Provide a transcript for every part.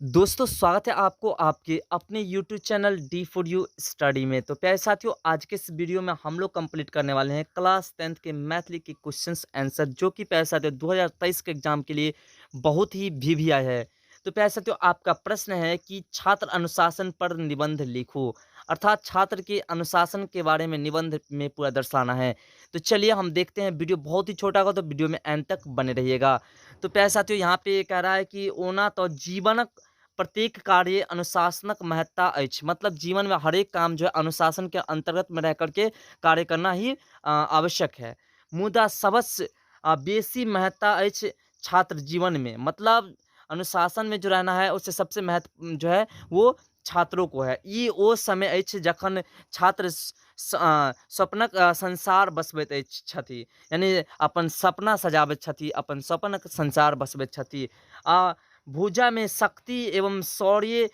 दोस्तों स्वागत है आपको आपके अपने YouTube channel D for you study में। तो प्यारे साथियों, आज के इस वीडियो में हम लोग कंप्लीट करने वाले हैं क्लास 10th के मैथली के क्वेश्चंस आंसर, जो कि प्यारे साथियों 2023 के एग्जाम के लिए बहुत ही वीवीआई है। तो प्यारे साथियों, आपका प्रश्न है कि छात्र अनुशासन पर निबंध लिखो, अर्थात छात्र के अनुशासन के बारे में निबंध में पूरा दर्शाना है। तो चलिए हम देखते हैं। वीडियो बहुत ही छोटा होगा, तो वीडियो में एंड तक बने रहिएगा। तो प्यारे साथियों, यहाँ पे कह रहा है कि ओना तो जीवनक प्रत्येक कार्य अनुशासनक महत्ता अछि। मतलब जीवन में हर एक काम जो है अनुशासन के अंतर्गत में रह करके कार्य करना ही आवश्यक है। मुदा सबसे बेसी महत्ता अछि छात्र जीवन में। मतलब अनुशासन में जो रहना है उससे सबसे महत्व जो है वो छात्रों को है। ई ओ समय अछि जखन छात्र स्वप्नक संसार बसबैत छथि, यानी अपन सपना सजाबैत छथि, अपन सपनक संसार बसबैत छथि। भुजा में शक्ति एवं शौर्य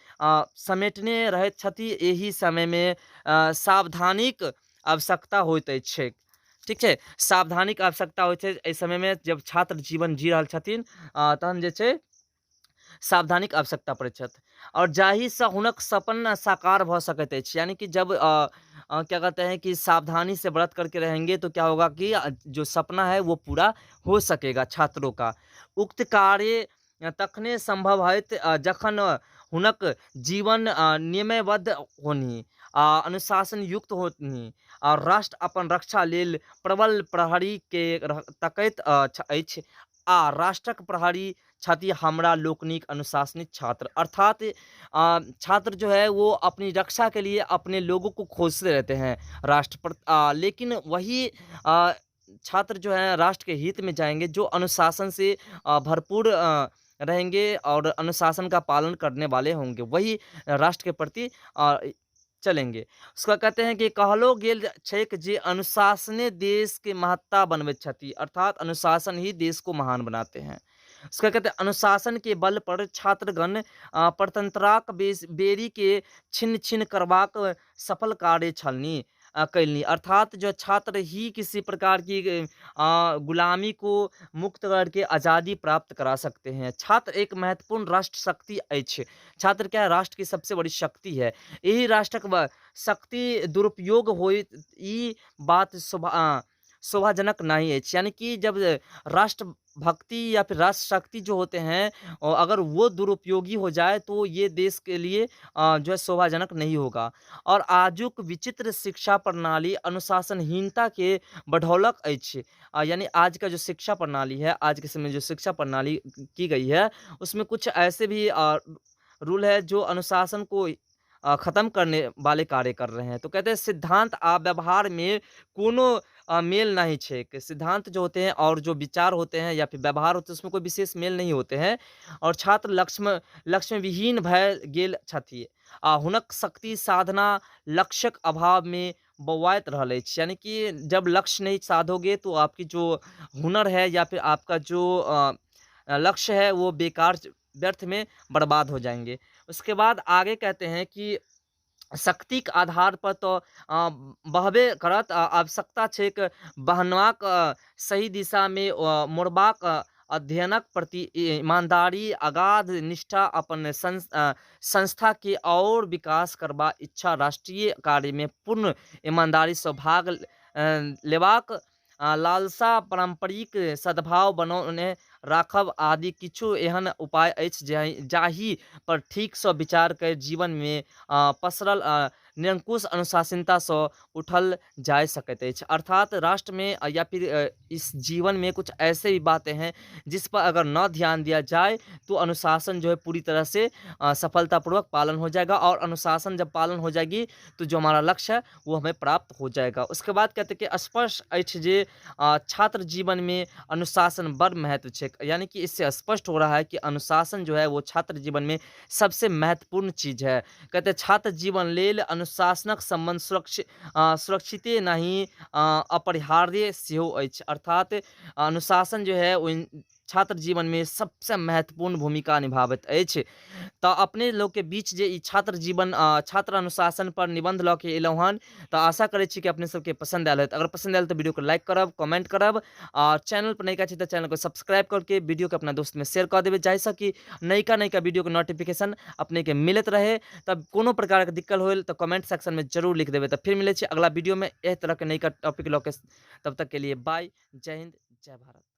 समेटने रहैत छथि। एहि समय में सावधानीक आवश्यकता होइत अछि। ठीक छै, सावधानीक आवश्यकता होइ छै एहि समय में। जब छात्र जीवन जी रहल छथिन तहन जे छै सावधानीक आवश्यकता पड़ैत छथि, और जाहिसँ हुनक सपना साकार भऽ सकैत अछि। यानी कि जब क्या कहते हैं कि सावधानी से व्रत करके रहेंगे तो क्या होगा कि जो सपना है वो पूरा हो सकेगा छात्रों का। उक्त कार्य तखने संभव होइत जखन हुनक जीवन नियमबद्ध होनी, अनुशासन युक्त होनी, और राष्ट्र अपन रक्षा लेल प्रबल प्रहरी के तकैत अछि, आ राष्ट्रक प्रहरी छथि हमरा लोकनिक अनुशासनिक छात्र। अर्थात छात्र जो है वो अपनी रक्षा के लिए अपने लोगों को खोजते रहते हैं राष्ट्र पर, लेकिन वही छात्र जो है राष्ट्र के हित में जाएंगे जो अनुशासन से भरपूर रहेंगे और अनुशासन का पालन करने वाले होंगे, वही राष्ट्र के प्रति चलेंगे। उसका कहते हैं कि कहलो गेल छैक जे अनुशासने देश के महत्ता बनबैत छथि, अर्थात अनुशासन ही देश को महान बनाते हैं। उसका कहते हैं अनुशासन के बल पर छात्रगण परतंत्राक बेरी के छिन्न छिन्न करबाक सफल कार्य छलनी कैलनी। अर्थात जो छात्र ही किसी प्रकार की गुलामी को मुक्त करके आज़ादी प्राप्त करा सकते हैं। छात्र एक महत्वपूर्ण राष्ट्र शक्ति अछि। छात्र क्या है? राष्ट्र की सबसे बड़ी शक्ति है। यही राष्ट्रक शक्ति दुरुपयोग हो, ई बात शोभाजनक नहीं अछि। यानी कि जब राष्ट्र भक्ति या फिर राष्ट्र शक्ति जो होते हैं और अगर वो दुरुपयोगी हो जाए तो ये देश के लिए जो है शोभाजनक नहीं होगा। और आजुक विचित्र शिक्षा प्रणाली अनुशासनहीनता के बढ़ौलक अछि। यानी आज का जो शिक्षा प्रणाली है, आज के समय जो शिक्षा प्रणाली की गई है, उसमें कुछ ऐसे भी रूल है जो अनुशासन को ख़त्म करने वाले कार्य कर रहे हैं। तो कहते हैं सिद्धांत आ व्यवहार में कोनो मेल नहीं छे। कि सिद्धांत जो होते हैं और जो विचार होते हैं या फिर व्यवहार होते हैं उसमें कोई विशेष मेल नहीं होते हैं, और छात्र लक्ष्य विहीन भय गेल छथि। हुनक शक्ति साधना लक्ष्यक अभाव में बौआइत रहल अछि। यानी कि जब लक्ष्य नहीं साधोगे तो आपकी जो हुनर है या फिर आपका जो लक्ष्य है वो बेकार व्यर्थ में बर्बाद हो जाएंगे। उसके बाद आगे कहते हैं कि शक्ति के आधार पर तो बहबे करत, आवश्यकता छैक बहनवाक सही दिशा में मोड़बाक अध्ययनक प्रति ईमानदारी अगाध निष्ठा अपन संस्था के और विकास करबा इच्छा राष्ट्रीय कार्य में पूर्ण ईमानदारी से भाग लेबाक लालसा पारंपरिक सद्भाव बनौने राखब आदि किछु एहन उपाय अछि जाहि पर ठीक सँ विचार कर जीवन में पसरल निरंकुश अनुशासनता से उठल जा सकते हैं। अर्थात राष्ट्र में या फिर इस जीवन में कुछ ऐसे भी बातें हैं जिस पर अगर न ध्यान दिया जाए तो अनुशासन जो है पूरी तरह से सफलतापूर्वक पालन हो जाएगा, और अनुशासन जब पालन हो जाएगी तो जो हमारा लक्ष्य है वो हमें प्राप्त हो जाएगा। उसके बाद कहते हैं कि स्पष्ट अछि जे छात्र जीवन में अनुशासन बड़ महत्व है। यानी कि इससे स्पष्ट हो रहा है कि अनुशासन जो है वो छात्र जीवन में सबसे महत्वपूर्ण चीज़ है। कहते हैं छात्र जीवन लेल अनुशासनक संबंध सुरक्षिते नहीं अपरिहार्य सेहो अछि। अर्थात अनुशासन जो है वो छात्र जीवन में सबसे महत्वपूर्ण भूमिका निभाबैत अछि। तऽ अपने लोग के बीच जे ई छात्र जीवन छात्र अनुशासन पर निबंध लऽ के एलहुँ हन, तऽ आशा करै छी कि अपने सबके पसंद आयल होत। अगर पसंद आयल तऽ वीडियो को लाइक करब, कमेंट करब और चैनल पर नयका छी तऽ चैनल को सब्सक्राइब करके वीडियो के अपना दोस्त में शेयर कऽ देबै, जाहिसँ कि नयका नयका वीडियो के नोटिफिकेशन अपने के मिलत रहे। तब कोनो प्रकार के दिक्कत होल तऽ कमेंट सेक्शन में जरूर लिख देबै। तऽ फिर मिलै छै अगला वीडियो में एह तरह के नयका टॉपिक लऽ के। तब तक के लिए बाय। जय हिंद, जय भारत।